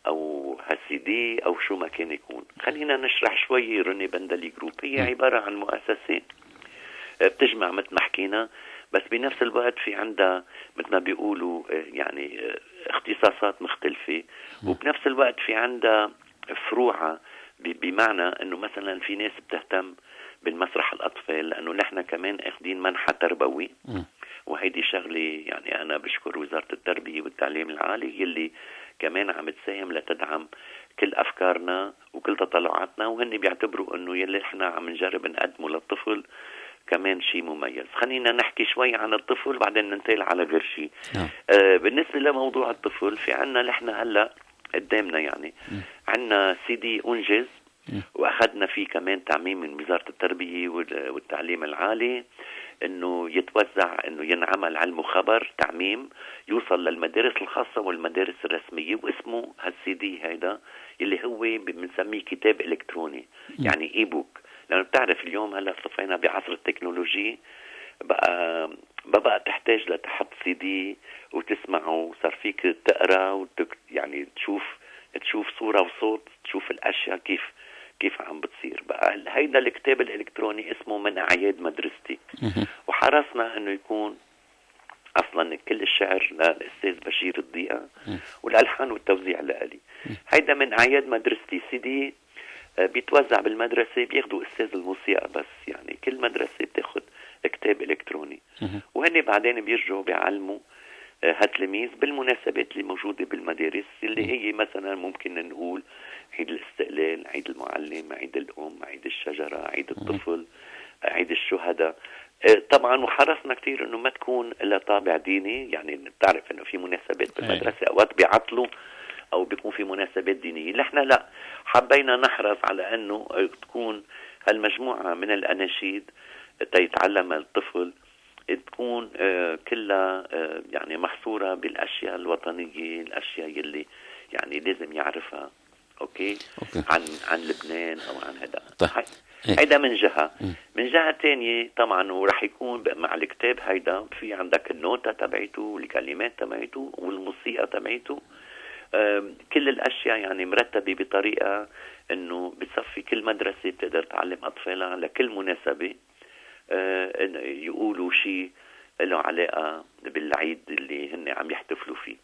أو هالسي دي أو شو ما كان يكون. خلينا نشرح شوي روني بندلي جروب. هي عبارة عن مؤسسة بتجمع مثل ما حكينا، بس بنفس الوقت في عندها مثل ما بيقولوا يعني اختصاصات مختلفة، وبنفس الوقت في عندها فروعة، بمعنى انه مثلا في ناس بتهتم بالمسرح الاطفال، لانه نحن كمان اخذين منحى تربوي، وهيدي شغلة يعني انا بشكر وزارة التربية والتعليم العالي يلي كمان عم تساهم لتدعم كل افكارنا وكل تطلعاتنا، وهن بيعتبروا انه يلي احنا عم نجرب نقدمه للطفل كمان شيء مميز. خلينا نحكي شوي عن الطفل بعدين ننتقل على غير شيء. بالنسبة لموضوع الطفل، في عنا نحن هلا قدامنا يعني عنا سي دي أنجز، واخذنا فيه كمان تعميم من وزارة التربية والتعليم العالي انه يتوزع، انه ينعمل علم خبر تعميم يوصل للمدارس الخاصة والمدارس الرسمية، واسمه هالسي دي هيدا اللي هو بنسميه كتاب الكتروني، يعني اي بوك. لأنه بتعرف اليوم هلا صفينا بعصر التكنولوجي، بقى تحتاج لتحط سي دي وتسمعه، صار فيك تقرا يعني تشوف صورة وصوت، تشوف الأشياء كيف عم بتصير. بقى هيدا الكتاب الإلكتروني اسمه من أعياد مدرستي، وحرصنا إنه يكون أصلا كل الشعر للأستاذ بشير الضيقة والألحان والتوزيع لألي. هيدا من أعياد مدرستي سي دي بيتوزع بالمدرسة، بياخدوا أستاذ الموسيقى بس، يعني كل مدرسة بتاخد كتاب إلكتروني، وهن بعدين بيرجعوا بيعلموا هالتلاميذ بالمناسبات اللي موجودة بالمدارس، اللي هي مثلا ممكن نقول عيد الاستقلال، عيد المعلم، عيد الأم، عيد الشجرة، عيد الطفل، عيد الشهداء. طبعا وحرصنا كتير انه ما تكون لها طابع ديني، يعني بتعرف انه في مناسبات بالمدرسة اوقات بيعطلوا او بيكون في مناسبات دينية، نحن لا، حبينا نحرص على انه تكون هالمجموعة من الاناشيد تيتعلم الطفل تكون كلها يعني محصورة بالاشياء الوطنية، الاشياء يلي يعني لازم يعرفها. أوكي. عن لبنان او عن هذا. هيدا من جهة. من جهة تانية طبعا ورح يكون مع الكتاب هيدا في عندك النوتة تبعيته والكلمات تبعيته والموسيقى تبعيته، كل الأشياء يعني مرتبة بطريقة إنه بتصفي كل مدرسة بتقدر تعلم أطفالها لكل مناسبة يقولوا شيء له علاقة بالعيد اللي هن عم يحتفلوا فيه.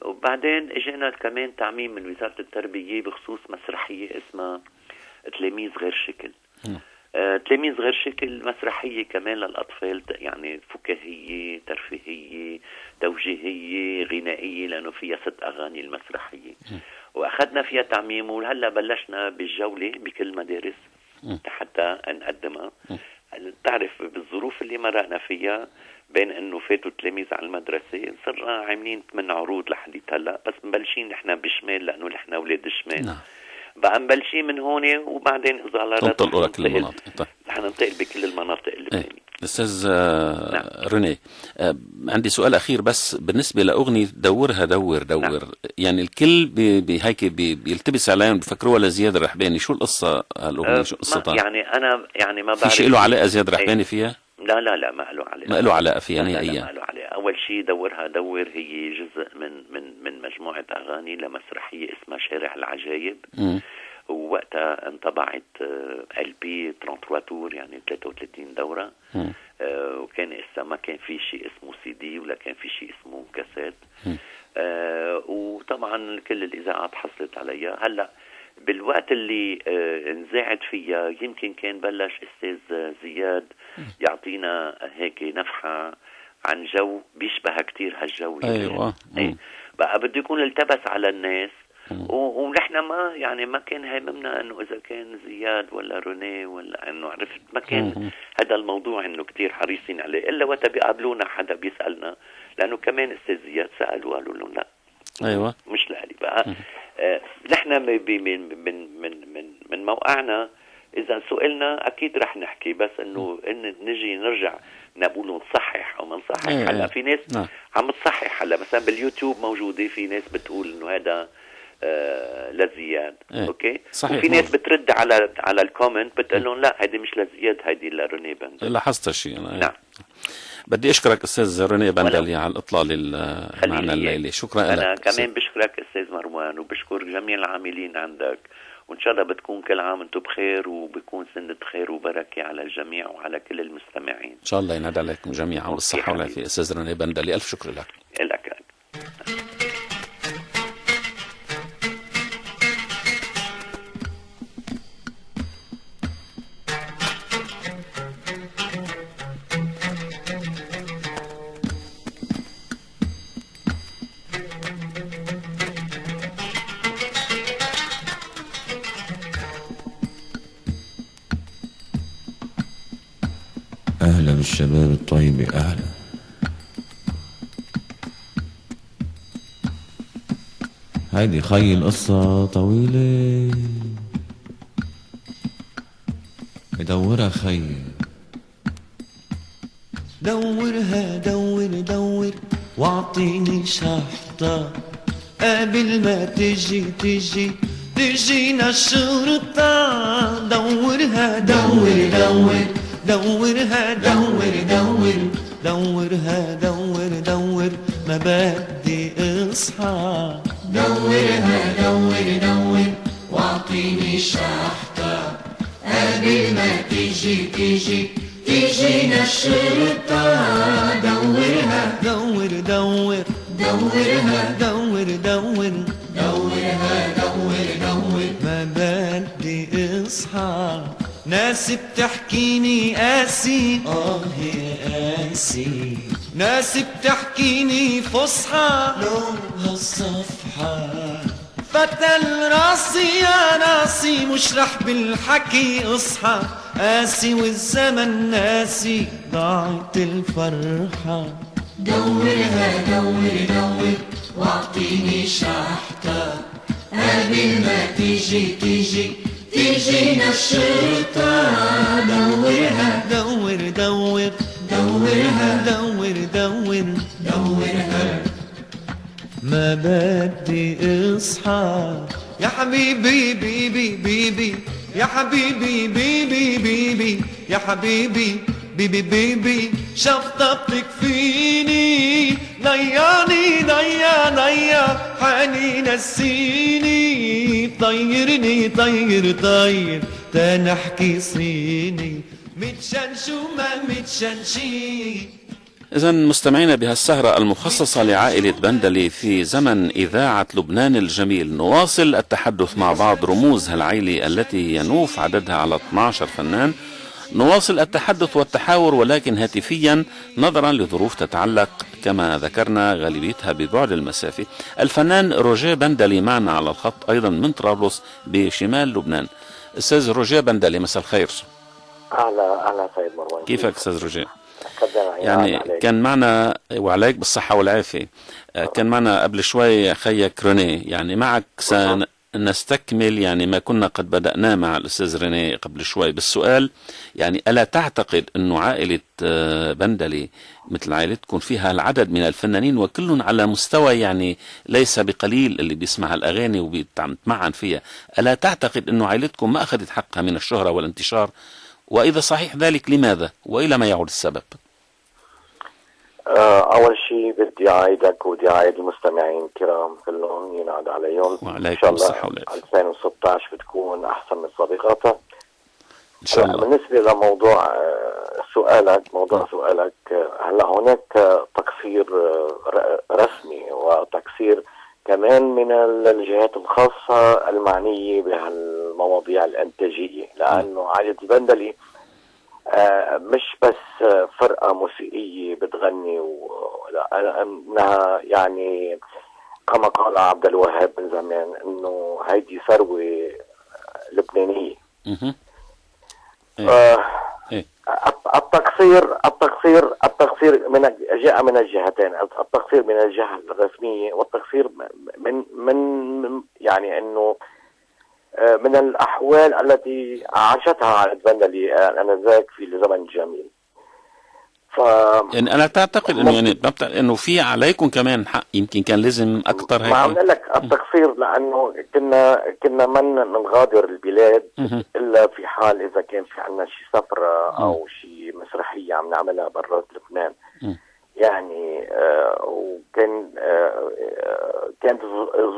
وبعدين اجينا كمان تعميم من وزارة التربية بخصوص مسرحية اسمها تلاميذ غير شكل. تلاميذ غير شكل مسرحية كمان للأطفال، يعني فكاهية، ترفيهية، توجيهية، غنائية، لأنه فيها 6 أغاني المسرحية. وأخذنا فيها تعميم، وهلأ بلشنا بالجولة بكل مدارس حتى نقدمها. تعرف بالظروف اللي مرقنا فيها بين انه فاتوا التلاميذ على المدرسة، صرنا عاملين 8 عروض لحديت هلا، بس مبلشين نحن بالشمال لانه نحن اولاد الشمال. بقى مبلشين من هون وبعدين اذا على تنطلقوا لكل المناطق. رح ننتقل بكل المناطق اللبنانية. أستاذ روني، عندي سؤال أخير بس بالنسبة لأغنية دورها دور. يعني الكل هيك بيلتبس عليهم بفكروها لزياد الرحباني، شو القصة هالأغنية؟ شو قصتها؟ يعني أنا يعني ما بعرف في شيء له علاقة زياد الرحباني فيها؟ لا ما له علاقة. ما له علاقة فيها نهائيا. ما له علاقة. أول شيء دورها دور هي جزء من مجموعة أغاني لمسرحية اسمها شارع العجايب. ووقتها انطبعت LP 33 تور، يعني 33 دورة. وكان ما كان في شيء اسمه CD ولا كان في شيء اسمه كاسيت. وطبعا كل الإذاعات حصلت عليها. هلأ بالوقت اللي نزاعد فيها يمكن كان بلش أستاذ زياد يعطينا هيك نفحة عن جو بيشبه كتير هالجو. أيوة. بقى بده يكون التبس على الناس، ونحن ما كان هاممنا انه اذا كان زياد ولا روني ولا انه عرفت، ما كان هذا الموضوع انه كتير حريصين عليه، الا وقت بيقابلونا حدا بيسالنا، لانه كمان استاذ زياد سالوا قالوا لهم لا. ايوه. مش لالي بقى. نحن من موقعنا اذا سئلنا اكيد رح نحكي، بس انه نجي نرجع نقول نصحح او ما نصحح. هلا في ناس عم تصحح، هلا مثلا باليوتيوب موجوده في ناس بتقول انه هذا لزياد، اوكي، صحيح. وفي ناس بترد على الكومنت بتقول لهم لا هيدي مش لزياد، هيدي لروني بندلي. لاحظت شيء انا. نعم. بدي اشكرك استاذ روني بندلي على الاطلاله معنا الليله. شكرا لك. انا كمان بشكرك استاذ مروان، وبشكر جميع العاملين عندك، وان شاء الله بتكون كل عام انتم بخير، وبكون سنة خير وبركة على الجميع وعلى كل المستمعين ان شاء الله ينعاد عليكم جميعا بالصحه والعافيه. استاذ روني بندلي الف شكر لك. لك. أهلا بالشباب الطيبة، أهلا. هيدي خي القصة طويلة، بدورها خي. دورها دور دور واعطيني شحطة قبل ما تجينا الشرطة. دورها دور دورها دور ما بدي اصحى. دورها دور واعطيني شحطة قبل ما تجينا الشرطة. دورها دورها ما بدي اصحى. ناس بتحكيني قاسي، يا قاسي. ناس بتحكيني فصحى، لونها الصفحة. فتل راسي يا راسي، مش رح بالحكي اصحى. قاسي والزمن ناسي، ضاعت الفرحة. دورها دور واعطيني شحطة قبل ما تجينا الشرطة. دورها دورها ما بدي اصحى. يا حبيبي بيبي يا حبيبي بيبي يا حبيبي بيبي شفطتك فيني. ضيعني حنين نسيني. طيرني طير تنحكي صيني. متشنش وما متشنشي. إذا مستمعينا بهالسهرة المخصصة لعائلة بندلي في زمن إذاعة لبنان الجميل، نواصل التحدث مع بعض رموز هالعائلة التي ينوف عددها على 12 فنان. نواصل التحدث والتحاور ولكن هاتفيا نظرا لظروف تتعلق كما ذكرنا غالبيتها ببعد المسافة. الفنان روجيه بندلي معنا على الخط أيضا من طرابلس بشمال لبنان. أستاذ روجيه بندلي مساء الخير. أهلا سيد مروان، كيفك أستاذ روجيه؟ يعني كان معنا وعليك بالصحة والعافية. كان معنا قبل شوي خيك روني، يعني معك نستكمل يعني ما كنا قد بدأناه مع الأستاذ ريني قبل شوي بالسؤال. يعني ألا تعتقد أنه عائلة بندلي مثل عائلتكم فيها العدد من الفنانين وكلهم على مستوى يعني ليس بقليل اللي بيسمع الأغاني وبيتمعن فيها، ألا تعتقد أنه عائلتكم ما أخذت حقها من الشهرة والانتشار؟ وإذا صحيح ذلك لماذا وإلى ما يعود السبب؟ أول شيء بدي أعيدك ودي أعيد المستمعين الكرام كلهم ينعاد عليهم. إن شاء الله 2016 بتكون أحسن من سابقاتها إن شاء الله. بالنسبة لموضوع سؤالك، هلا هناك تقصير رسمي وتقصير كمان من الجهات الخاصة المعنية بهالمواضيع الإنتاجية، لأنه عائلة البندلي مش بس فرقة موسيقية بتغني انها يعني كما قال عبد الوهاب من زمان انه هيدي ثروة لبنانية. التقصير جاء من الجهتين، التقصير من الجهة الرسمية والتقصير من يعني انه من الأحوال التي عاشتها عائلة بندلي آنذاك في الزمن الجميل. يعني أنا تعتقد إنه يعني إنه في عليكم كمان حق، يمكن كان لازم أكثر هيك. ما عم لك التقصير، لأنه كنا من نغادر البلاد إلا في حال إذا كان في عنا شي سفرة أو شي مسرحية عم نعملها برات لبنان. يعني وكان كانت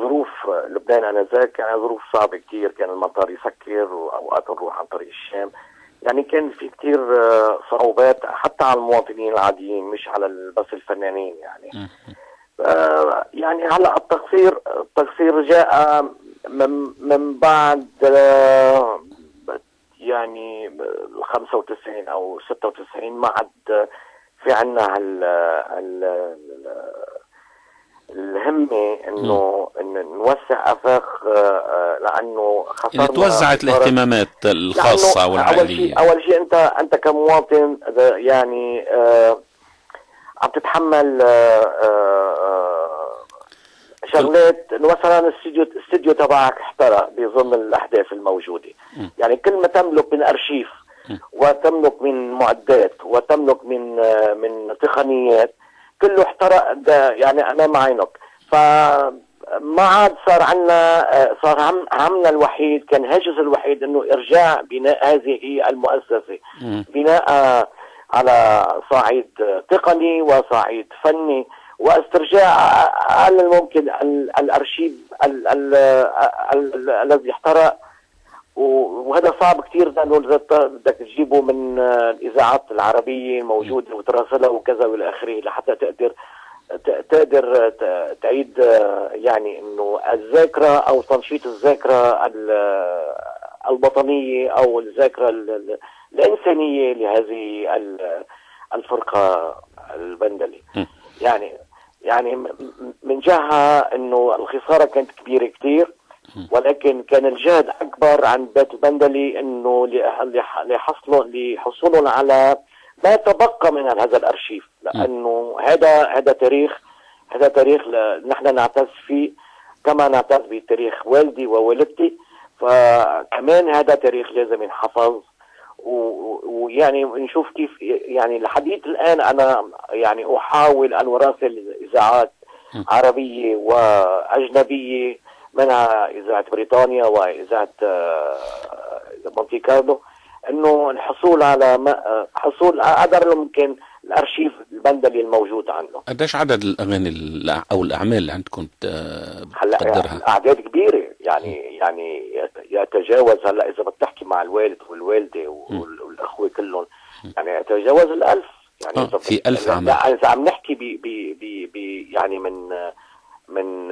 ظروف لبنان آنذاك كان ظروف صعبة كتير، كان المطار يسكر وأوقات نروح عن طريق الشام، يعني كان في كتير صعوبات حتى على المواطنين العاديين مش على بس الفنانين يعني. يعني هلا التقصير جاء من بعد يعني 95 او 96 ما عاد في عنا الهمة انه نوسع افاق، لانه خسرنا اللي توزعت الاهتمامات الخاصة والعائلية. اول شيء انت كمواطن يعني عم تتحمل شغلات. مثلا الاستوديو تبعك احترق بظن الاحداث الموجودة، يعني كل ما تملك من ارشيف وتملك من معدات وتملك من تقنيات كله احترق يعني امام عينك. فما عاد صار عنا، صار همنا الوحيد، كان هاجس الوحيد انه ارجاع بناء هذه المؤسسة، بناء على صعيد تقني وصعيد فني، واسترجاع اقل الممكن الارشيف الذي احترق. وهذا صعب كثير لانه بدك تجيبه من الاذاعات العربيه الموجوده وتراسلها وكذا والى اخره لحتى تقدر تعيد يعني انه الذاكره او تنشيط الذاكره الوطنيه او الذاكره الانسانيه لهذه الفرقه البندلي. يعني من جهه انه الخساره كانت كبيره كثير، ولكن كان الجهد اكبر عن بيت البندلي انه لحصولهم على ما تبقى من هذا الارشيف، لانه هذا تاريخ نحن نعتز فيه كما نعتز بتاريخ والدي ووالدتي، فكمان هذا تاريخ لازم ينحفظ. ويعني نشوف كيف يعني لحديث الان انا يعني احاول ان اراسل اذاعات عربيه واجنبيه، منها اذاعه بريطانيا واذاعه مونتي كارلو، انه الحصول على حصول قدر الامكان الارشيف البندلي الموجود عنده. قديش عدد الاغاني او الاعمال اللي عندكم تقدرها؟ اعداد كبيره، يعني يتجاوز، هلا اذا بتحكي مع الوالد والوالده والاخوه كلهم يعني يتجاوز 1000. يعني في 1000 عمل. لا اذا عم نحكي يعني من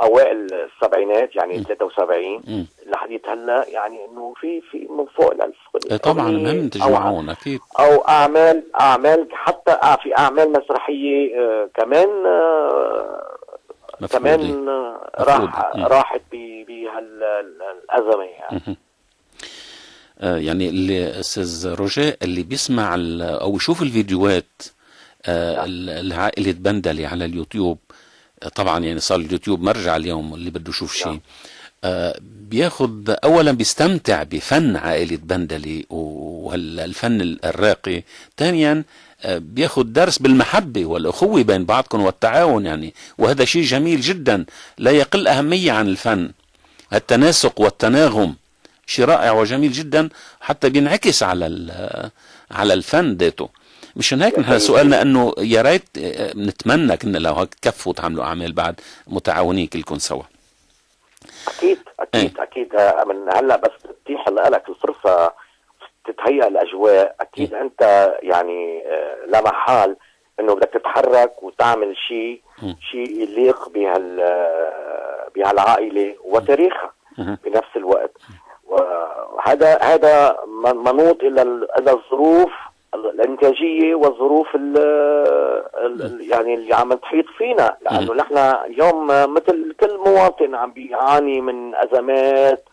اوائل السبعينات، يعني 73 لحديث هلا، يعني انه في من فوق ال1000. طبعا مهم تجمعون اكيد. او اعمال حتى في اعمال مسرحيه كمان راحت بهالازمه يعني. يعني اللي استاذ رجاء اللي بيسمع او يشوف الفيديوهات العائلة بندلي على اليوتيوب، طبعا يعني صار اليوتيوب مرجع اليوم اللي بده يشوف شيء، بياخد اولا بيستمتع بفن عائلة بندلي والفن الراقي، ثانيا بياخد درس بالمحبة والأخوة بين بعضكم والتعاون يعني، وهذا شيء جميل جدا لا يقل أهمية عن الفن. التناسق والتناغم شيء رائع وجميل جدا، حتى بينعكس على الفن ذاته. مشان هيك نحن سؤالنا انه يا ريت نتمنى كنا لو هيك تكفوا تعملوا اعمال بعد متعاونين كلكم سوا. اكيد من هلا بس تتيح لك الفرصه تتهيأ الاجواء، اكيد انت يعني لا محال انه بدك تتحرك وتعمل شيء يليق بهالعائله وتاريخها بنفس الوقت. وهذا منوط الى الظروف الانتاجيه والظروف يعني اللي عم تحيط فينا، لانه نحن اليوم مثل كل مواطن عم بيعاني من ازمات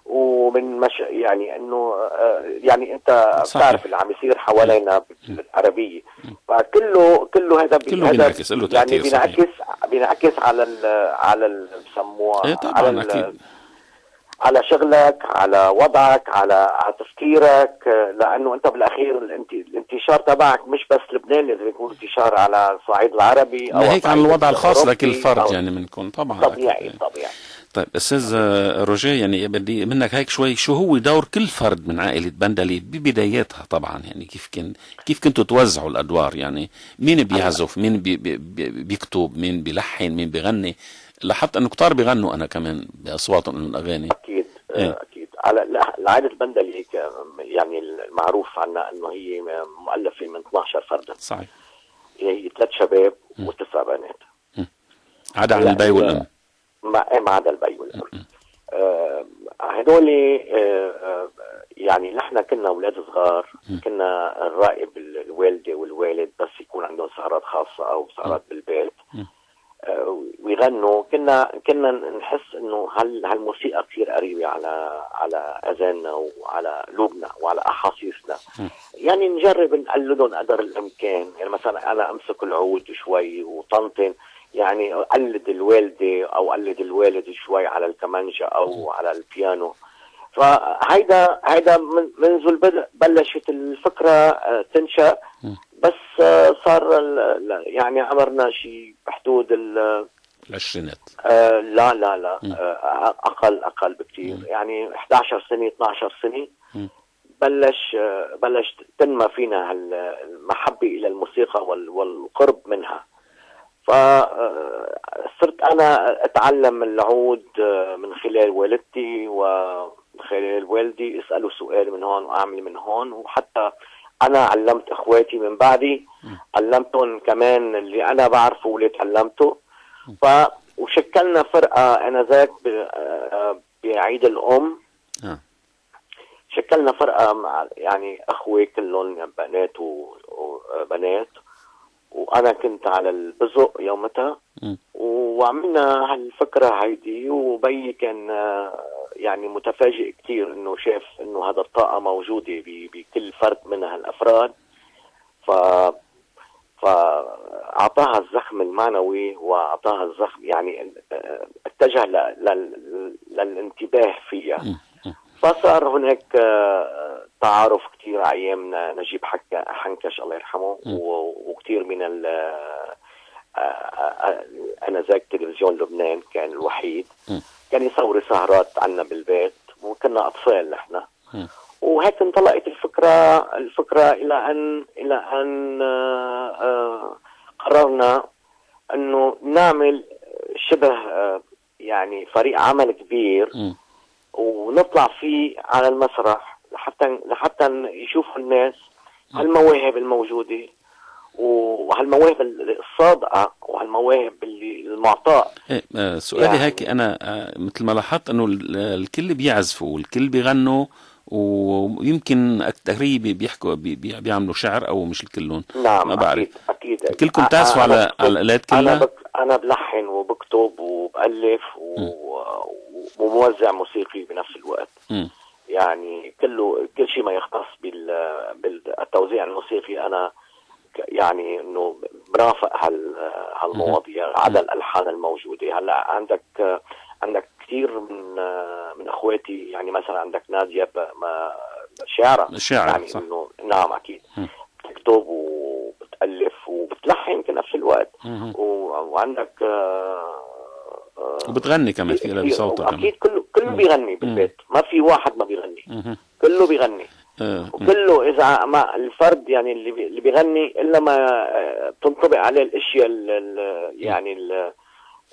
ومن يعني انه يعني انت بتعرف اللي عم يصير حوالينا بالعربيه، فكله هذا بينعكس يعني بينعكس على بسموه على على شغلك، على وضعك، على تفكيرك، لانه انت بالاخير الانتشار تبعك مش بس لبنان، لازم يكون انتشار على الصعيد العربي او هيك عن الوضع الخاص لكل فرد يعني منكم طبعا. طبيعي. طيب استاذ روجيه، يعني بدي منك هيك شوي، شو هو دور كل فرد من عائله بندلي ببداياتها طبعا؟ يعني كيف كنتوا توزعوا الادوار؟ يعني مين بيعزف، مين بيكتب، مين بيلحن، مين بيغني؟ لاحظت انه كتار بيغنوا انا كمان باصواتهم من الاغاني. اكيد اكيد. على عائله بندلي يعني المعروف عنها انه هي مؤلفه من 12 فرد. صحيح. هي 3 شباب و9 بنات. عدا عن البي والام. ما عدا البي والام. هدول يعني نحن كنا اولاد صغار، كنا نراقب الوالده والوالد بس يكون عندهم سهرات خاصه او سهرات بالبيت ويغنوا. كنا نحس انه هالموسيقى كثير قريبه على اذاننا وعلى قلوبنا وعلى احاسيسنا. يعني نجرب نقلدهم قدر الامكان. يعني مثلا انا امسك العود شوي وطنطن، يعني اقلد الوالده او اقلد الوالد شوي على الكمانجا او على البيانو. فهيدا منذ البدء بلشت الفكره تنشأ. بس صار يعني عمرنا شيء بحدود العشرينات. لا اقل بكثير. يعني 11 سنه 12 سنه بلش تنمى فينا المحبه الى الموسيقى والقرب منها. فصرت انا اتعلم العود من خلال والدتي ومن خلال والدي. اساله سؤال من هون واعمل من هون، وحتى انا علمت اخواتي من بعدي، علمتهم كمان اللي انا بعرفه واللي تعلمته. وشكلنا فرقه انذاك بعيد الام. شكلنا فرقه مع يعني اخوي كلهم بنات وبنات، وانا كنت على البزق يومتها. وعملنا هالفكره هيدي، وبي كان يعني متفاجئ كتير انه شاف انه هذا الطاقه موجوده بكل فرد من هالافراد. فاعطاها الزخم المعنوي واعطاها الزخم، يعني اتجه للانتباه فيها. فصار هناك تعارف كتير على ايامنا. نجيب حنكش الله يرحمه وكتير من انذاك تلفزيون لبنان كان الوحيد، كان يصور سهرات عنا بالبيت، وكنا اطفال نحن. وهيك انطلقت الفكره الى ان قررنا انه نعمل شبه يعني فريق عمل كبير ونطلع فيه على المسرح لحتى يشوفوا الناس هالمواهب الموجوده وهالمواهب الصادقه وهالمواهب المعطاء. سؤالي يعني هيك انا مثل ما لاحظت انه الكل بيعزفوا والكل بيغنوا، ويمكن تقريبا بيحكوا بيعملوا شعر او مش الكلهم. نعم ما بعرف. اكيد كلكم تعزفوا على الالات كلها؟ انا بلحن وبكتب وبالف وموزع موسيقي بنفس الوقت. يعني كل شيء ما يختص بالتوزيع الموسيقي انا يعني انه برافق هالمواضيع عدا الالحان الموجوده. هلا عندك كثير من اخواتي، يعني مثلا عندك ناديه شاعره يعني صح. انه نعم اكيد بتكتب وبتالف وبتلحن في نفس الوقت. وعندك وبتغني كمان فيها بصوتك. اكيد كله بيغني بالبيت، ما في واحد ما بيغني. كله بيغني. وكله اذا ما الفرد يعني اللي بيغني الا ما تنطبق عليه الاشياء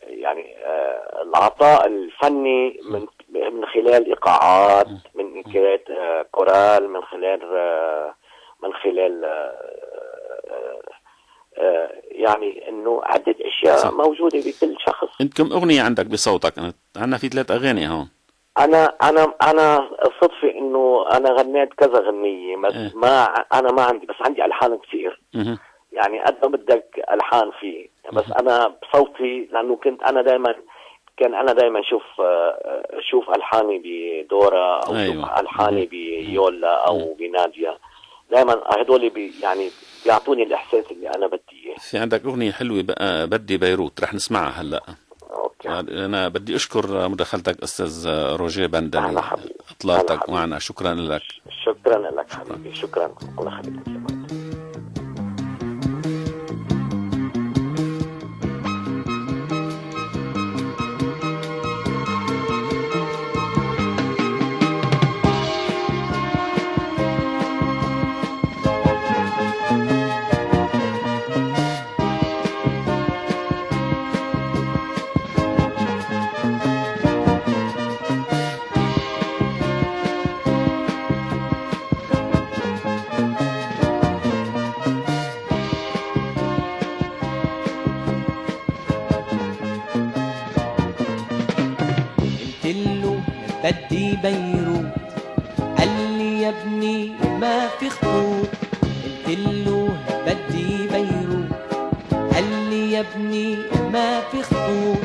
يعني العطاء الفني من خلال ايقاعات، من خلال كورال، من خلال يعني انه عدة اشياء صح. موجوده بكل شخص. انت كم اغنيه عندك بصوتك؟ عندنا في 3 اغاني هون. انا صدفه انه انا غنيت كذا غنيه، بس انا ما عندي، بس عندي الحان كثير. يعني قد ما بدك الحان فيه، بس انا بصوتي لانه كنت انا دائما شوف الحاني بدورا او شوف الحاني بيولا او بنادية. دائما هدول يعني بيعطوني الاحساس اللي انا بدي اياه. في عندك اغنيه حلوه بقى بدي بيروت، رح نسمعها هلا. أنا بدي أشكر مداخلتك أستاذ روجيه بندلي، إطلالتك معنا. شكرا لك. شكرا لك حبيبي، شكرا. الله يخليك. بدي بيروت، قال لي يا ابني ما في خطوط. قلتله بدي بيروت، قال لي يا ابني ما في خطوط.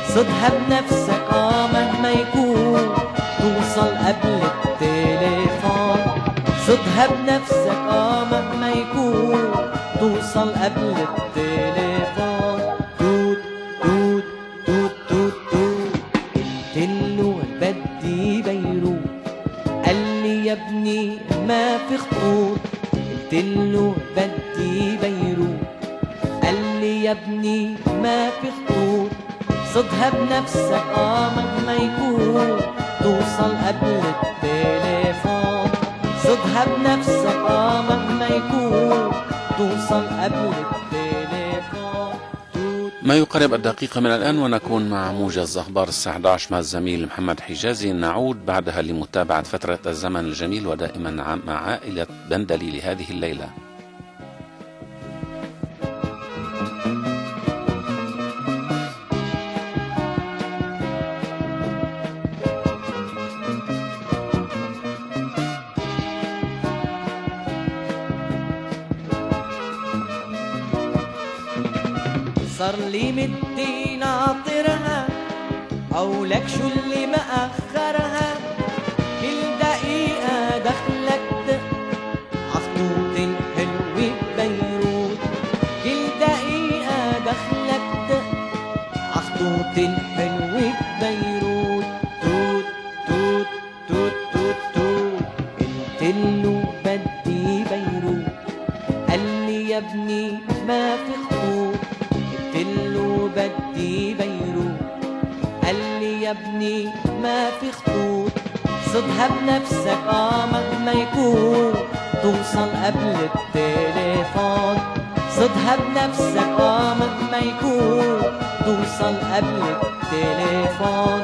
صدها بنفسك مهما يكون، توصل قبل التليفون. صدها بنفسك مهما يكون، توصل قبل التليفون. توت توت توت توت توت. قلتله بدي بيروت، قال لي يا ابني ما في خطوط. قلتله بدي بيروت، قال لي يا ابني ما في خطوط. صدها بنفسك مهما يكون، توصل قبل التليفون. صدها بنفسك مهما يكون، توصل قبل التليفون. ما يقرب الدقيقة من الآن ونكون مع موجز أخبار الساعة 11 مع الزميل محمد حجازي. نعود بعدها لمتابعة فترة الزمن الجميل ودائما مع عائلة بندلي لهذه الليلة. صار لي مدي ناطرها، أو لك شو اللي مأخرها. كل دقيقة دخلك دق عخطوط الحلوة ببيروت. كل دقيقة دخلك دق عخطوط الحلوة ببيروت. توت توت توت توت توت. قلتله بدي بيروت، قال لي يا ابني ما في خطوط. قلتله بدي بيروت، قال لي يا ابني ما في خطوط. صدها بنفسك مهما يكون، توصل قبل التليفون. صدها بنفسك مهما يكون، توصل قبل التليفون.